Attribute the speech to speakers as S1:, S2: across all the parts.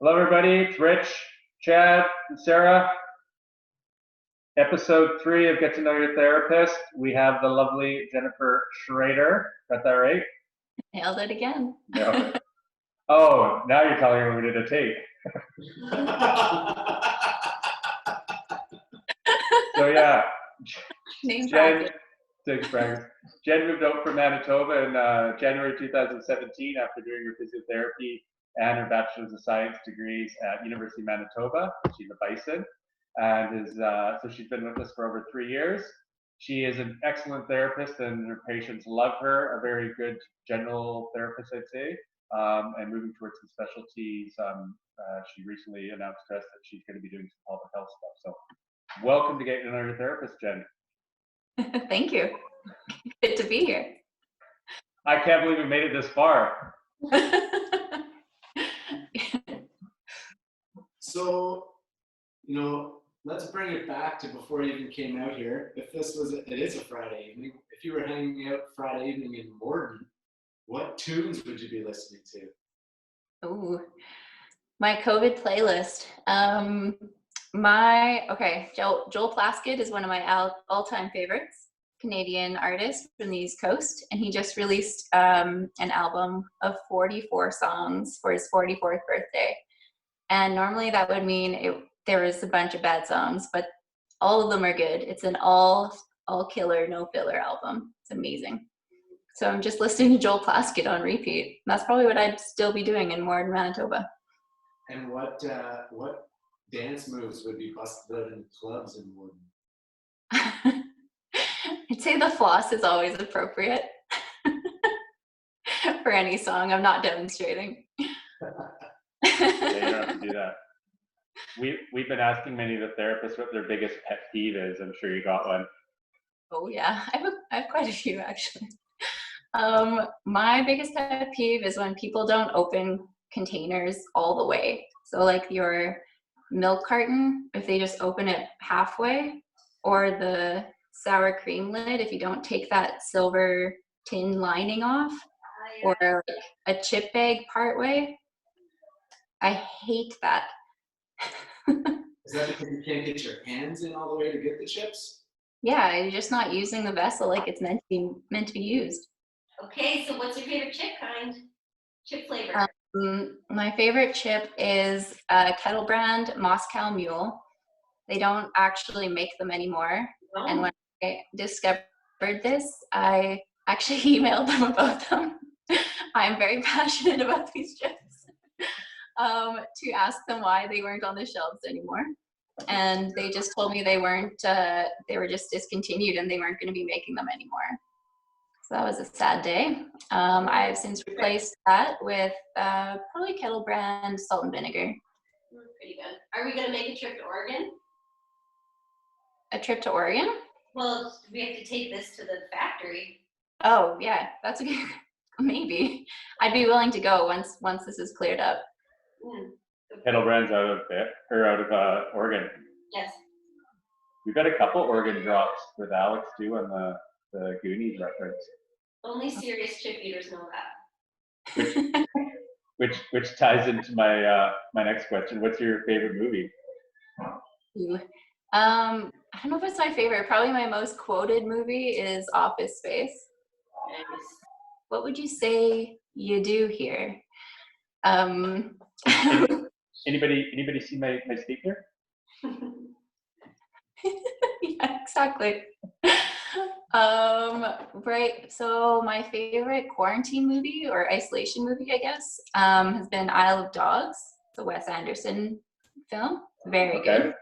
S1: Hello, everybody. It's Rich, Chad, and Sarah. Episode 3 of Get to Know Your Therapist. We have the lovely Jennifer Schroeder. Got that right?
S2: Nailed it again.
S1: No. Oh, now you're telling her we did a take. So yeah, Jen moved out from Manitoba in January 2017 after doing her physiotherapy and her Bachelor's of Science degrees at University of Manitoba. She's a Bison, and so she's been with us for over 3 years. She is an excellent therapist, and her patients love her. A very good general therapist, I'd say. And moving towards some specialties, she recently announced to us that she's going to be doing some public health stuff. So, welcome to Getting to Know Your Therapist, Jen.
S2: Thank you. Good to be here.
S1: I can't believe we made it this far.
S3: So, let's bring it back to before you even came out here. If it is a Friday evening, if you were hanging out Friday evening in Morden, what tunes would you be listening to?
S2: Ooh, my COVID playlist. Joel Plaskett is one of my all-time favorites, Canadian artist from the East Coast, and he just released an album of 44 songs for his 44th birthday. And normally that would mean there was a bunch of bad songs, but all of them are good. It's an all killer, no filler album. It's amazing. So I'm just listening to Joel Plaskett on repeat. That's probably what I'd still be doing in Morden, Manitoba.
S3: And what dance moves would be busted out in clubs in Morden?
S2: I'd say the floss is always appropriate for any song. I'm not demonstrating.
S1: Yeah, you don't have to do that. We've been asking many of the therapists what their biggest pet peeve is. I'm sure you got one.
S2: Oh yeah, I have quite a few actually. My biggest pet peeve is when people don't open containers all the way. So like your milk carton, if they just open it halfway, or the sour cream lid, if you don't take that silver tin lining off, or like a chip bag part way. I hate that.
S3: Is that because you can't get your hands in all the way to get the chips?
S2: Yeah, you're just not using the vessel like it's meant to be used.
S4: Okay, so what's your favorite chip kind? Chip flavor?
S2: My favorite chip is Kettle Brand Moscow Mule. They don't actually make them anymore. Oh. And when I discovered this, I actually emailed them about them. I'm very passionate about these chips. To ask them why they weren't on the shelves anymore. And they just told me they were just discontinued and they weren't going to be making them anymore. So that was a sad day. I have since replaced that with probably Kettle Brand salt and vinegar.
S4: Pretty good. Are we going to make a trip to Oregon?
S2: A trip to Oregon?
S4: Well, we have to take this to the factory.
S2: Oh yeah, that's a good, maybe. I'd be willing to go once this is cleared up.
S1: Kettle Brand's out of Oregon.
S4: Yes.
S1: We've got a couple Oregon drops with Alex too on the Goonies reference.
S4: Only serious chip eaters know that.
S1: Which ties into my my next question. What's your favorite movie?
S2: I don't know if it's my favorite. Probably my most quoted movie is Office Space.
S4: Nice.
S2: What would you say you do here?
S1: Anybody see my speaker?
S2: Yeah, exactly. Right. So my favorite quarantine movie or isolation movie, I guess, has been Isle of Dogs, the Wes Anderson film. Very good.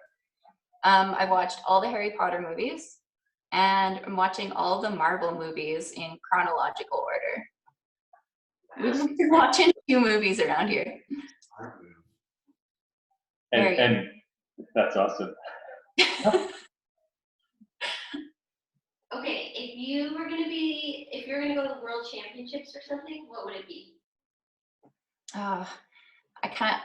S2: I've watched all the Harry Potter movies, and I'm watching all the Marvel movies in chronological order. We've been watching 2 movies around here.
S1: And that's awesome.
S4: Okay, if you're gonna go to World Championships or something, what would it be?
S2: I can't.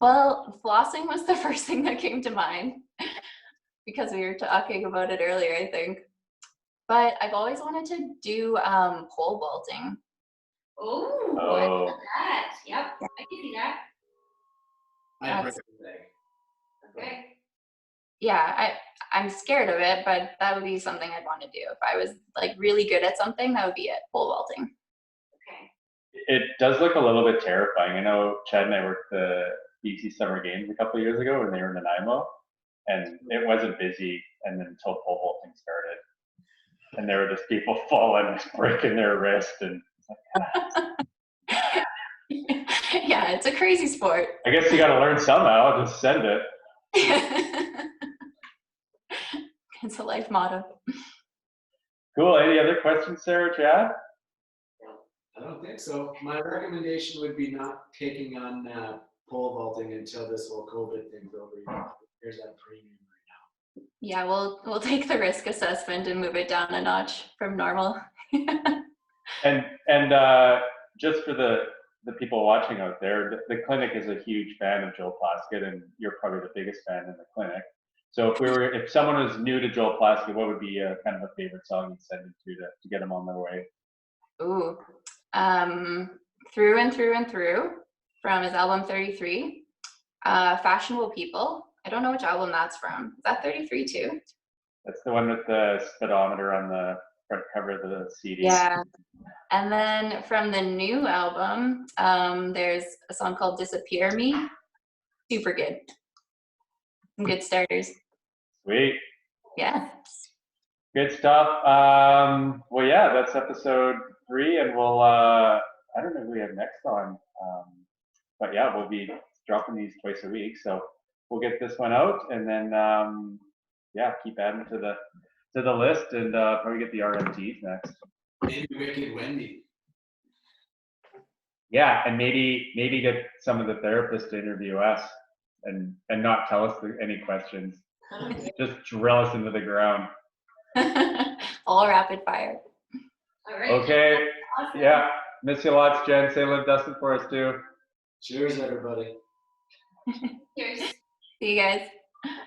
S2: Well, flossing was the first thing that came to mind because we were talking about it earlier, I think. But I've always wanted to do pole vaulting.
S4: Oh, I love that. Yep, I can see that.
S3: I'd break the leg.
S4: Okay.
S2: Yeah, I'm scared of it, but that would be something I'd want to do. If I was like really good at something, that would be it, pole vaulting.
S4: Okay.
S1: It does look a little bit terrifying. I know Chad and I worked the BC Summer Games a couple of years ago when they were in Nanaimo, and it wasn't busy, and then until pole vaulting started. And there were just people falling, breaking their wrist, and
S2: Yeah, it's a crazy sport.
S1: I guess you got to learn somehow. Just send it.
S2: It's a life motto.
S1: Cool. Any other questions, Sarah, Chad?
S3: I don't think so. My recommendation would be not taking on pole vaulting until this whole COVID thing's over. There's that premium right now.
S2: Yeah, we'll take the risk assessment and move it down a notch from normal.
S1: And just for the people watching out there, the clinic is a huge fan of Joel Plaskett, and you're probably the biggest fan in the clinic. So if someone was new to Joel Plaskett, what would be a kind of a favorite song you'd send them to get them on their way?
S2: Ooh, Through and Through and Through from his album 33. Fashionable People. I don't know which album that's from. Is that 33 too?
S1: That's the one with the speedometer on the front cover of the CD.
S2: Yeah. And then from the new album, there's a song called Disappear Me. Super good. Some good starters.
S1: Sweet.
S2: Yeah.
S1: Good stuff. Well, yeah, that's episode 3, and we'll, I don't know who we have next on, but yeah, we'll be dropping these twice a week. So we'll get this one out, and then, yeah, keep adding to the list, and probably get the RMTs next.
S3: Maybe Wicked Wendy.
S1: Yeah, and maybe get some of the therapists to interview us and not tell us any questions. Just drill us into the ground.
S2: All rapid fire.
S4: All right.
S1: Okay.
S4: Awesome.
S1: Yeah. Miss you lots, Jen. Say live Dustin for us too.
S3: Cheers, everybody.
S4: Cheers.
S2: See you guys.